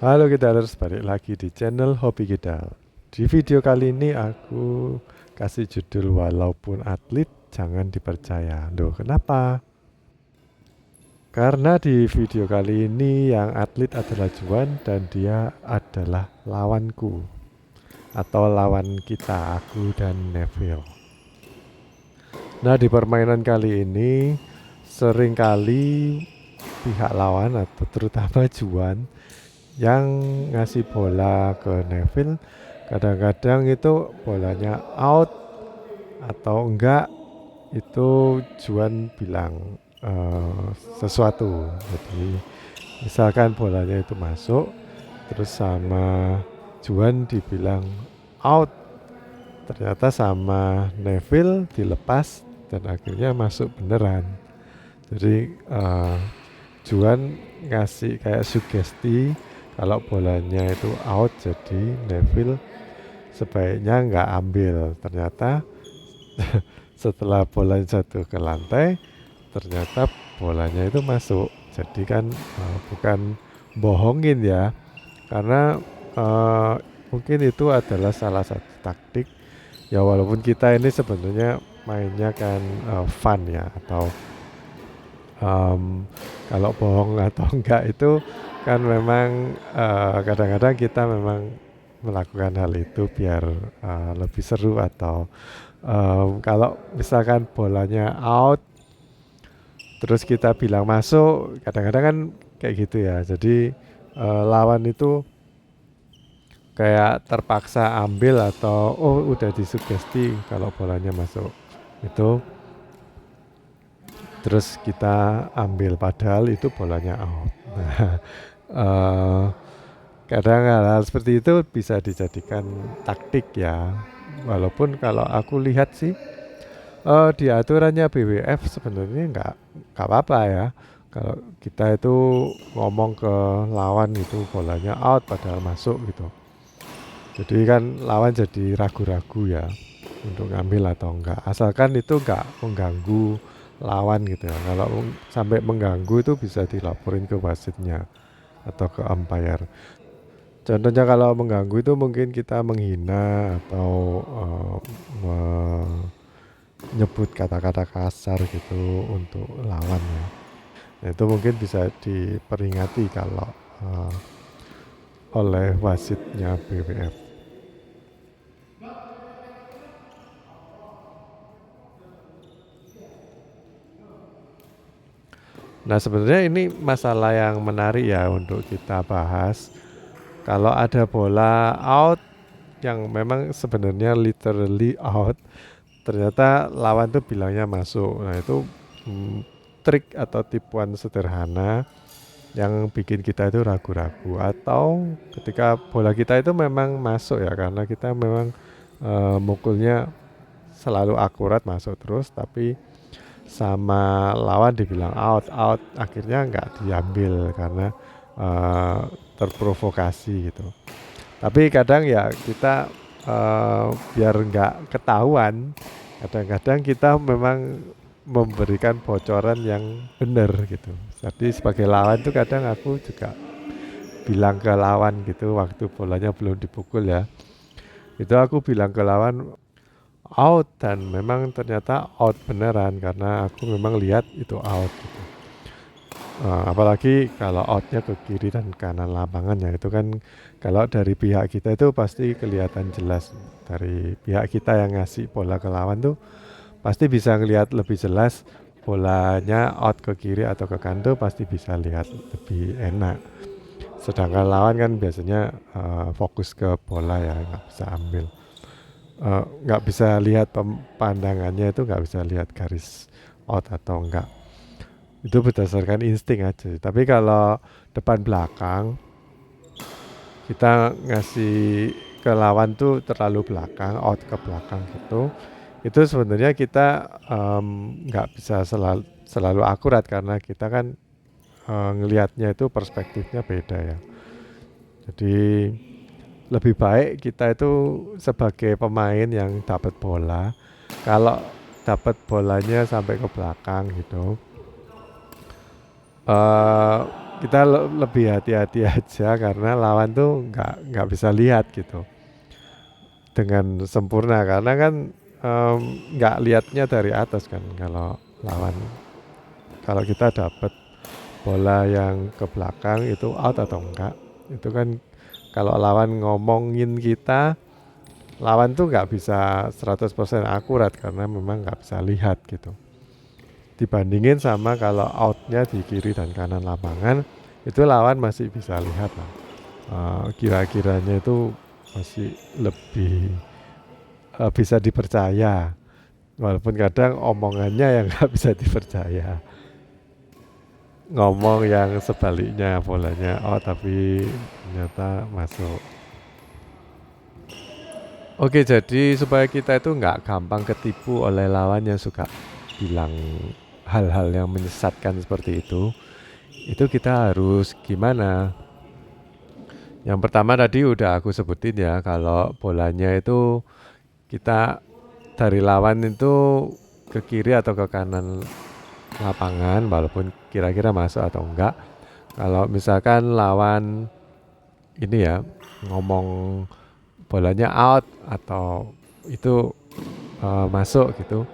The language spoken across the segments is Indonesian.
Halo Gitaris, balik lagi di channel Hobi Gidal. Di video kali ini aku kasih judul walaupun atlet jangan dipercaya. Loh, kenapa? Karena di video kali ini yang atlet adalah Juan dan dia adalah lawanku atau lawan kita, aku dan Neville. Nah, di permainan kali ini seringkali pihak lawan atau terutama Juan yang ngasih bola ke Neville, kadang-kadang itu bolanya out atau enggak, itu Juan bilang sesuatu. Jadi misalkan bolanya itu masuk terus sama Juan dibilang out, ternyata sama Neville dilepas dan akhirnya masuk beneran. Jadi Juan ngasih kayak sugesti kalau bolanya itu out, jadi Neville sebaiknya nggak ambil. Ternyata setelah bola jatuh ke lantai, ternyata bolanya itu masuk. Jadi kan bukan bohongin ya, karena mungkin itu adalah salah satu taktik. Ya walaupun kita ini sebenarnya mainnya kan fun ya, atau kalau bohong atau enggak itu kan memang kadang-kadang kita memang melakukan hal itu biar lebih seru, atau kalau misalkan bolanya out terus kita bilang masuk, kadang-kadang kan kayak gitu ya. Jadi lawan itu kayak terpaksa ambil atau udah disugesti kalau bolanya masuk itu, terus kita ambil padahal itu bolanya out. Nah, kadang hal-hal seperti itu bisa dijadikan taktik ya. Walaupun kalau aku lihat sih di aturannya BWF sebenarnya nggak apa-apa ya. Kalau kita itu ngomong ke lawan itu bolanya out padahal masuk gitu. Jadi kan lawan jadi ragu-ragu ya untuk ngambil atau enggak. Asalkan itu enggak mengganggu lawan gitu ya. Kalau sampai mengganggu itu bisa dilaporin ke wasitnya atau ke umpire. Contohnya kalau mengganggu itu mungkin kita menghina atau menyebut kata-kata kasar gitu untuk lawan ya. Nah, itu mungkin bisa diperingati kalau oleh wasitnya BWF. Nah, sebenarnya ini masalah yang menarik ya untuk kita bahas. Kalau ada bola out yang memang sebenarnya literally out, ternyata lawan tuh bilangnya masuk. Nah, itu trik atau tipuan sederhana yang bikin kita itu ragu-ragu. Atau ketika bola kita itu memang masuk ya, karena kita memang mukulnya selalu akurat masuk terus, tapi sama lawan dibilang out out, akhirnya nggak diambil karena terprovokasi gitu. Tapi kadang ya kita biar nggak ketahuan, kadang-kadang kita memang memberikan bocoran yang benar gitu. Jadi sebagai lawan tuh kadang aku juga bilang ke lawan gitu waktu bolanya belum dipukul ya. Itu aku bilang ke lawan out, dan memang ternyata out beneran karena aku memang lihat itu out gitu. Apalagi kalau outnya ke kiri dan kanan lapangan ya, itu kan kalau dari pihak kita itu pasti kelihatan jelas. Dari pihak kita yang ngasih bola ke lawan tuh pasti bisa ngelihat lebih jelas bolanya out ke kiri atau ke kanan tuh pasti bisa lihat lebih enak. Sedangkan lawan kan biasanya fokus ke bola ya, nggak bisa ambil, nggak bisa lihat pandangannya itu, nggak bisa lihat garis out atau enggak. Itu berdasarkan insting aja. Tapi kalau depan belakang kita ngasih ke lawan tuh terlalu belakang, out ke belakang gitu, itu sebenarnya kita nggak bisa selalu akurat karena kita kan ngelihatnya itu perspektifnya beda ya. Jadi lebih baik kita itu sebagai pemain yang dapat bola, kalau dapat bolanya sampai ke belakang gitu, kita lebih hati-hati aja karena lawan tuh nggak bisa lihat gitu dengan sempurna karena kan nggak lihatnya dari atas kan kalau lawan kalau kita dapat bola yang ke belakang itu out atau enggak itu kan kalau lawan ngomongin kita lawan tuh nggak bisa 100% akurat karena memang nggak bisa lihat gitu dibandingin sama kalau outnya di kiri dan kanan lapangan itu lawan masih bisa lihat lah. Kira-kiranya itu masih lebih bisa dipercaya walaupun kadang omongannya yang nggak bisa dipercaya ngomong yang sebaliknya bolanya tapi ternyata masuk. Oke, jadi supaya kita itu nggak gampang ketipu oleh lawan yang suka bilang hal-hal yang menyesatkan seperti itu kita harus gimana? Yang pertama tadi udah aku sebutin ya, kalau bolanya itu kita dari lawan itu ke kiri atau ke kanan lapangan, walaupun kira-kira masuk atau enggak. Kalau misalkan lawan ini ya ngomong bolanya out atau itu masuk gitu,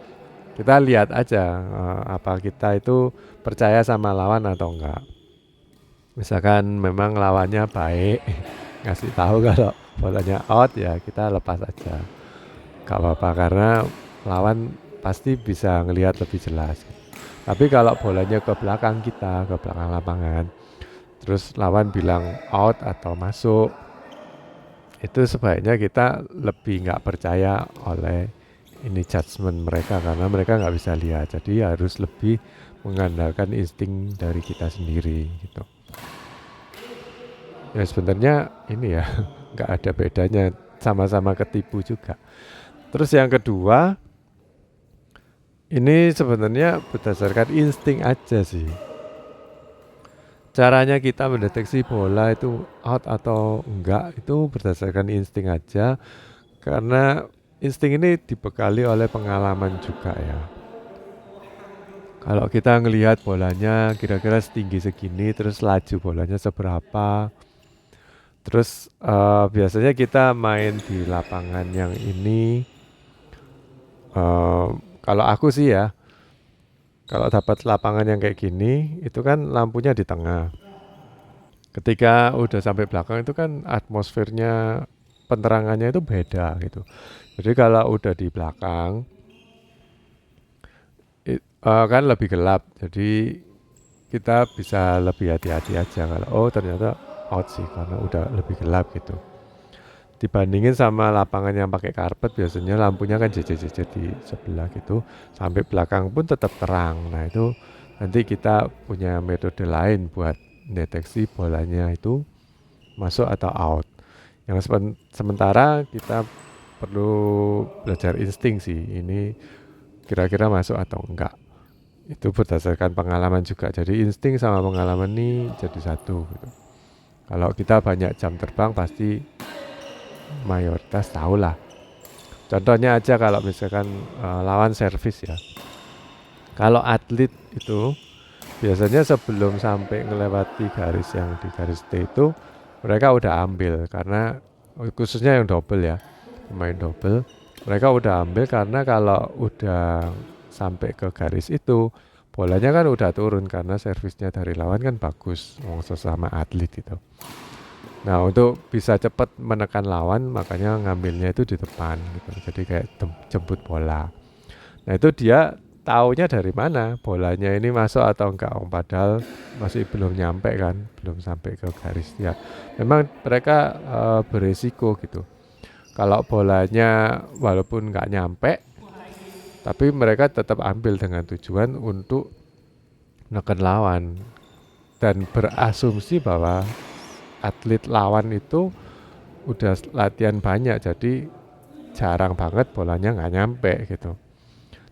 kita lihat aja apa kita itu percaya sama lawan atau enggak. Misalkan memang lawannya baik, ngasih tahu kalau bolanya out ya kita lepas aja. Gak apa-apa karena lawan pasti bisa ngelihat lebih jelas. Tapi kalau bolanya ke belakang kita, ke belakang lapangan, terus lawan bilang out atau masuk, itu sebaiknya kita lebih nggak percaya oleh ini judgement mereka karena mereka nggak bisa lihat. Jadi harus lebih mengandalkan insting dari kita sendiri gitu. Ya sebenarnya ini ya nggak ada bedanya, sama-sama ketipu juga. Terus yang kedua, ini sebenarnya berdasarkan insting aja sih. Caranya kita mendeteksi bola itu out atau enggak itu berdasarkan insting aja. Karena insting ini dibekali oleh pengalaman juga ya. Kalau kita ngelihat bolanya kira-kira setinggi segini, terus laju bolanya seberapa. Terus biasanya kita main di lapangan yang ini. Kalau aku sih ya, kalau dapat lapangan yang kayak gini, itu kan lampunya di tengah. Ketika udah sampai belakang itu kan atmosfernya, penerangannya itu beda gitu. Jadi kalau udah di belakang, kan lebih gelap. Jadi kita bisa lebih hati-hati aja kalau ternyata out sih karena udah lebih gelap gitu. Dibandingin sama lapangan yang pakai karpet biasanya lampunya kan jejer-jejer di sebelah gitu sampai belakang pun tetap terang. Nah itu nanti kita punya metode lain buat deteksi bolanya itu masuk atau out. Yang sementara kita perlu belajar insting sih, ini kira-kira masuk atau enggak. Itu berdasarkan pengalaman juga. Jadi insting sama pengalaman ini jadi satu gitu. Kalau kita banyak jam terbang pasti mayoritas tahu lah. Contohnya aja kalau misalkan lawan servis ya. Kalau atlet itu biasanya sebelum sampai melewati garis yang di garis T itu mereka udah ambil karena khususnya yang double ya, pemain double, mereka udah ambil karena kalau udah sampai ke garis itu bolanya kan udah turun karena servisnya dari lawan kan bagus, sesama atlet itu. Nah untuk bisa cepat menekan lawan makanya ngambilnya itu di depan gitu. Jadi kayak jemput bola. Nah itu dia taunya dari mana bolanya ini masuk atau enggak. Padahal masih belum nyampe kan, belum sampai ke garis ya. Memang mereka beresiko gitu. Kalau bolanya walaupun enggak nyampe, tapi mereka tetap ambil dengan tujuan untuk menekan lawan dan berasumsi bahwa atlet lawan itu udah latihan banyak jadi jarang banget bolanya nggak nyampe gitu.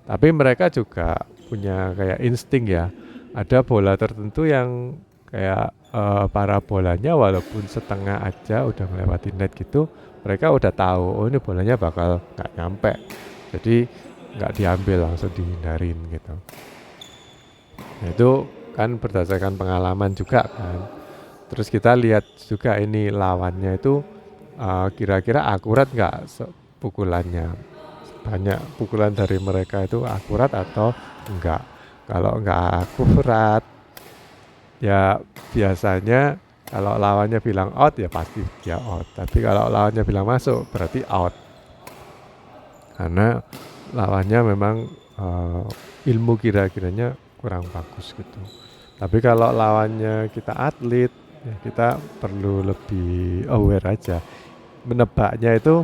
Tapi mereka juga punya kayak insting ya. Ada bola tertentu yang kayak para bolanya walaupun setengah aja udah melewati net gitu, mereka udah tahu oh ini bolanya bakal nggak nyampe. Jadi nggak diambil langsung dihindarin gitu. Nah, itu kan berdasarkan pengalaman juga kan. Terus kita lihat juga ini lawannya itu kira-kira akurat nggak pukulannya, banyak pukulan dari mereka itu akurat atau enggak. Kalau nggak akurat ya biasanya kalau lawannya bilang out ya pasti dia out. Tapi kalau lawannya bilang masuk berarti out. Karena lawannya memang ilmu kira-kiranya kurang bagus gitu. Tapi kalau lawannya kita atlet, ya kita perlu lebih aware aja. Menebaknya itu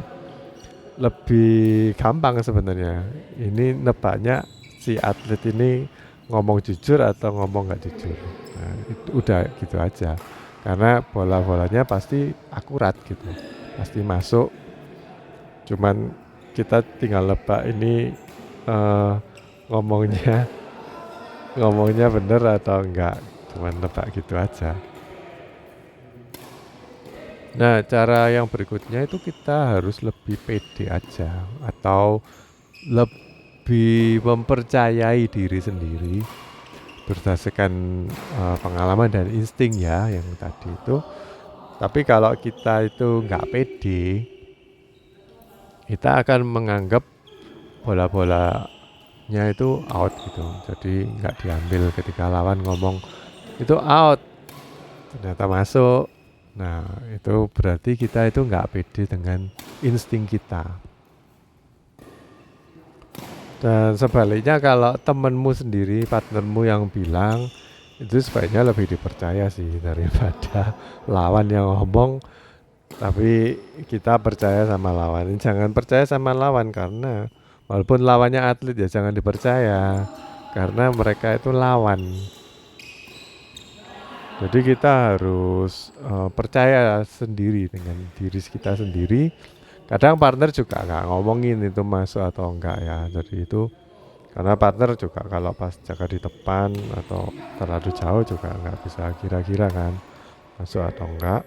lebih gampang sebenarnya. Ini nebaknya si atlet ini ngomong jujur atau ngomong nggak jujur. Nah, itu udah gitu aja. Karena bola-bolanya pasti akurat gitu, pasti masuk. Cuman kita tinggal nebak ini ngomongnya bener atau enggak. Cuman nebak gitu aja. Nah, cara yang berikutnya itu kita harus lebih pede aja atau lebih mempercayai diri sendiri berdasarkan pengalaman dan insting ya yang tadi itu. Tapi kalau kita itu nggak pede, kita akan menganggap bola-bolanya itu out gitu. Jadi nggak diambil ketika lawan ngomong itu out, ternyata masuk. Nah, itu berarti kita itu nggak pede dengan insting kita. Dan sebaliknya kalau temenmu sendiri, partnermu yang bilang, itu sebaiknya lebih dipercaya sih daripada lawan yang ngomong tapi kita percaya sama lawan. Jangan percaya sama lawan karena walaupun lawannya atlet ya jangan dipercaya karena mereka itu lawan. Jadi kita harus percaya sendiri dengan diri kita sendiri. Kadang partner juga nggak ngomongin itu masuk atau enggak ya. Jadi itu karena partner juga kalau pas jaga di depan atau terlalu jauh juga nggak bisa kira-kira kan masuk atau enggak.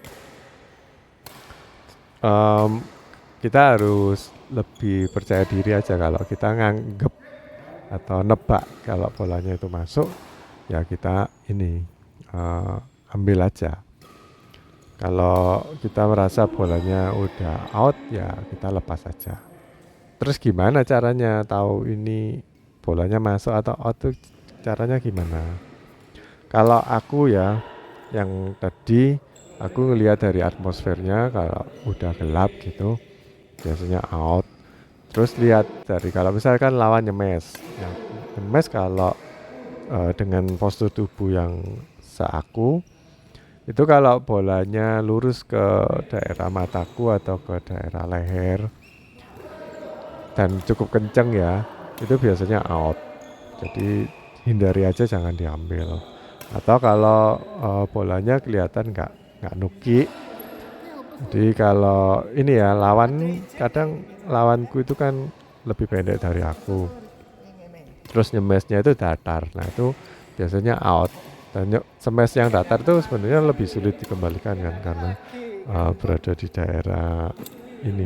Kita harus lebih percaya diri aja kalau kita nganggep atau nebak kalau bolanya itu masuk ya kita ini ambil aja. Kalau kita merasa bolanya udah out ya kita lepas aja. Terus gimana caranya tahu ini bolanya masuk atau out tuh caranya gimana? Kalau aku ya yang tadi aku ngelihat dari atmosfernya kalau udah gelap gitu biasanya out. Terus lihat dari kalau misalkan lawan nyemes, yang nyemes kalau dengan postur tubuh yang seaku itu kalau bolanya lurus ke daerah mataku atau ke daerah leher dan cukup kenceng ya itu biasanya out. Jadi hindari aja jangan diambil. Atau kalau bolanya kelihatan nggak nuki. Jadi kalau ini ya kadang lawanku itu kan lebih pendek dari aku. Terus nyemesnya itu datar. Nah itu biasanya out. Dan smash yang datar itu sebenarnya lebih sulit dikembalikan kan karena berada di daerah ini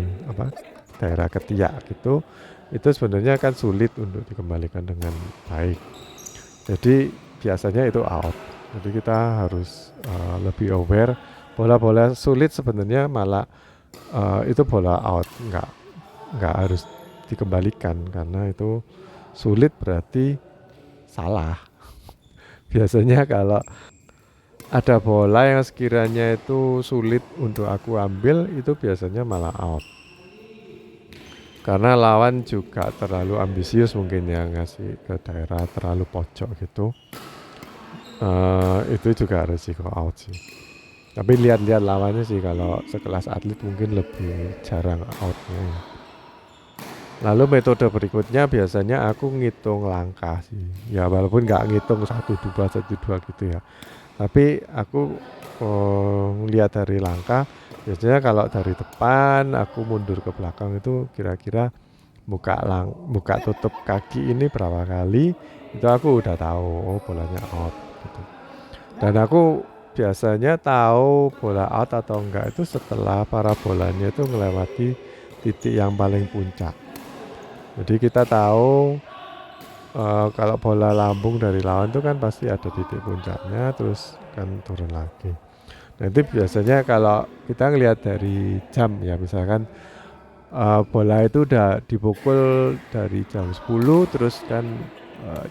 daerah ketiak gitu. Itu sebenarnya kan sulit untuk dikembalikan dengan baik. Jadi biasanya itu out. Jadi kita harus lebih aware. Bola-bola sulit sebenarnya malah itu bola out, nggak harus dikembalikan karena itu sulit berarti salah. Biasanya kalau ada bola yang sekiranya itu sulit untuk aku ambil itu biasanya malah out. Karena lawan juga terlalu ambisius mungkin ya ngasih ke daerah terlalu pojok gitu. Itu juga resiko out sih. Tapi lihat-lihat lawannya sih kalau sekelas atlet mungkin lebih jarang outnya ya. Lalu metode berikutnya biasanya aku ngitung langkah sih. Ya walaupun nggak ngitung 1, 2 gitu ya. Tapi aku lihat dari langkah. Biasanya kalau dari depan aku mundur ke belakang itu kira-kira buka tutup kaki ini berapa kali. Itu aku udah tahu bolanya out gitu. Dan aku biasanya tahu bola out atau enggak itu setelah parabolanya itu melewati titik yang paling puncak. Jadi kita tahu kalau bola lambung dari lawan itu kan pasti ada titik puncaknya terus kan turun lagi. Nah itu biasanya kalau kita ngelihat dari jam ya, misalkan bola itu udah dipukul dari jam 10 terus kan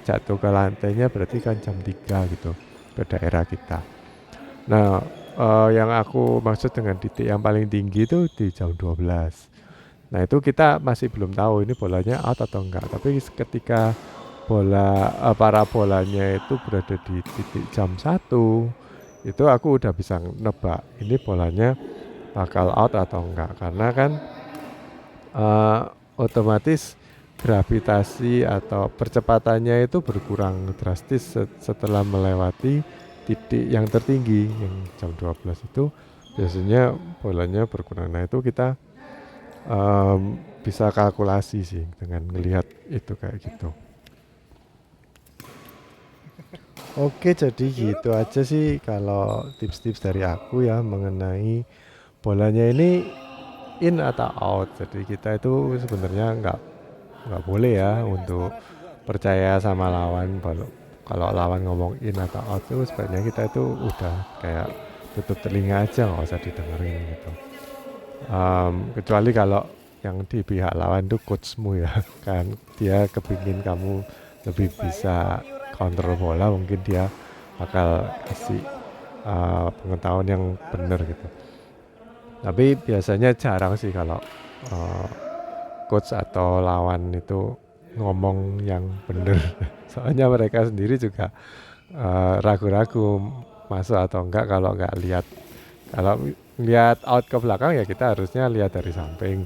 jatuh ke lantainya berarti kan jam 3 gitu ke daerah kita. Nah yang aku maksud dengan titik yang paling tinggi itu di jam 12. Nah itu kita masih belum tahu ini bolanya out atau enggak. Tapi ketika parabolanya itu berada di titik jam 1, itu aku udah bisa nebak ini bolanya bakal out atau enggak. Karena kan otomatis gravitasi atau percepatannya itu berkurang drastis setelah melewati titik yang tertinggi yang jam 12 itu biasanya bolanya berkurang. Nah itu kita bisa kalkulasi sih dengan melihat itu kayak gitu. Oke, jadi gitu aja sih kalau tips-tips dari aku ya mengenai bolanya ini in atau out. Jadi kita itu sebenarnya nggak boleh ya untuk percaya sama lawan. Kalau lawan ngomong in atau out itu sebenarnya kita itu udah kayak tutup telinga aja, nggak usah didengerin gitu. Kecuali kalau yang di pihak lawan itu coachmu ya kan, dia kepingin kamu lebih bisa counter bola, mungkin dia bakal kasih pengetahuan yang benar gitu. Tapi biasanya jarang sih kalau uh, coach atau lawan itu ngomong yang benar. Soalnya mereka sendiri juga ragu-ragu masuk atau enggak kalau nggak lihat. Kalau lihat out ke belakang ya kita harusnya lihat dari samping.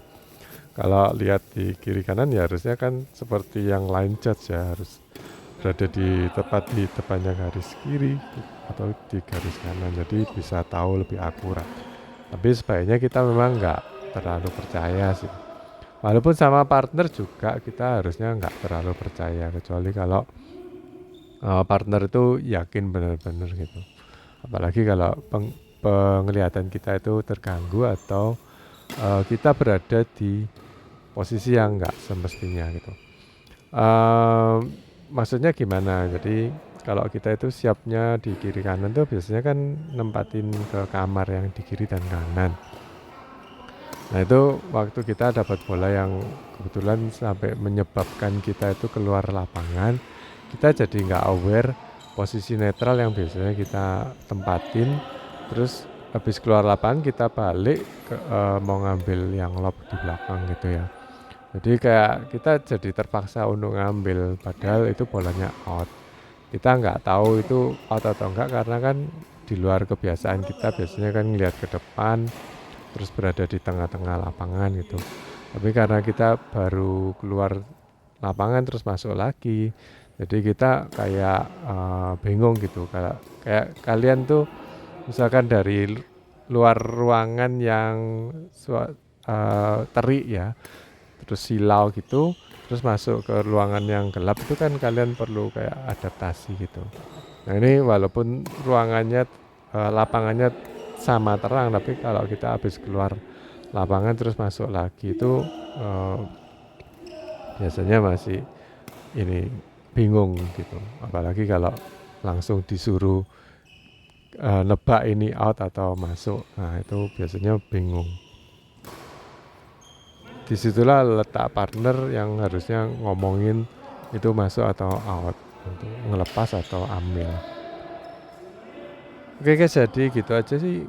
Kalau lihat di kiri kanan ya harusnya kan seperti yang line judge ya, harus berada di tepat di depannya garis kiri atau di garis kanan, jadi bisa tahu lebih akurat. Tapi sebaiknya kita memang nggak terlalu percaya sih. Walaupun sama partner juga kita harusnya nggak terlalu percaya, kecuali kalau partner itu yakin benar-benar gitu. Apalagi kalau penglihatan kita itu terganggu atau kita berada di posisi yang nggak semestinya gitu. Maksudnya gimana? Jadi kalau kita itu siapnya di kiri kanan tuh biasanya kan nempatin ke kamar yang di kiri dan kanan. Nah itu waktu kita dapat bola yang kebetulan sampai menyebabkan kita itu keluar lapangan, kita jadi nggak aware posisi netral yang biasanya kita tempatin. Terus habis keluar lapangan kita balik mau ngambil yang lob di belakang gitu ya. Jadi kayak kita jadi terpaksa untuk ngambil padahal itu bolanya out. Kita nggak tahu itu out atau enggak karena kan di luar kebiasaan kita biasanya kan ngelihat ke depan terus berada di tengah-tengah lapangan gitu. Tapi karena kita baru keluar lapangan terus masuk lagi, jadi kita kayak bingung gitu. Kayak kalian tuh misalkan dari luar ruangan yang terik ya, terus silau gitu, terus masuk ke ruangan yang gelap itu kan kalian perlu kayak adaptasi gitu. Nah ini walaupun ruangannya lapangannya sama terang, tapi kalau kita habis keluar lapangan terus masuk lagi itu biasanya masih ini bingung gitu. Apalagi kalau langsung disuruh nebak ini out atau masuk, nah itu biasanya bingung. Disitulah letak partner yang harusnya ngomongin itu masuk atau out, untuk ngelepas atau ambil. Oke guys, jadi gitu aja sih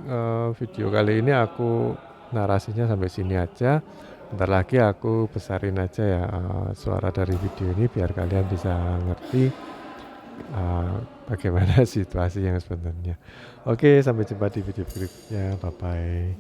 video kali ini, aku narasinya sampai sini aja. Bentar lagi aku besarin aja ya suara dari video ini biar kalian bisa ngerti bagaimana situasi yang sebenarnya. Oke, sampai jumpa di video berikutnya. Bye bye.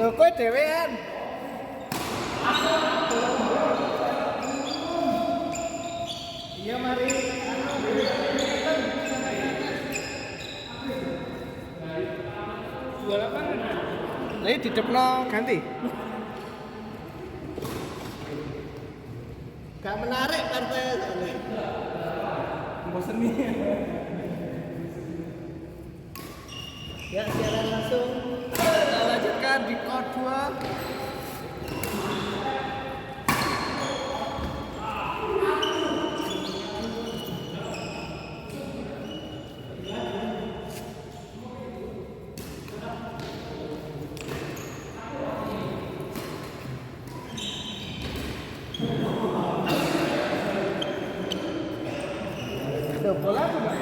Lho kowe dhewean. balik didepno ganti. Gak menarik partai soalnya. Bosen nih. Ya, siaran langsung. Kita lanjutkan di chord 2. Ada bola tuh, Mbak?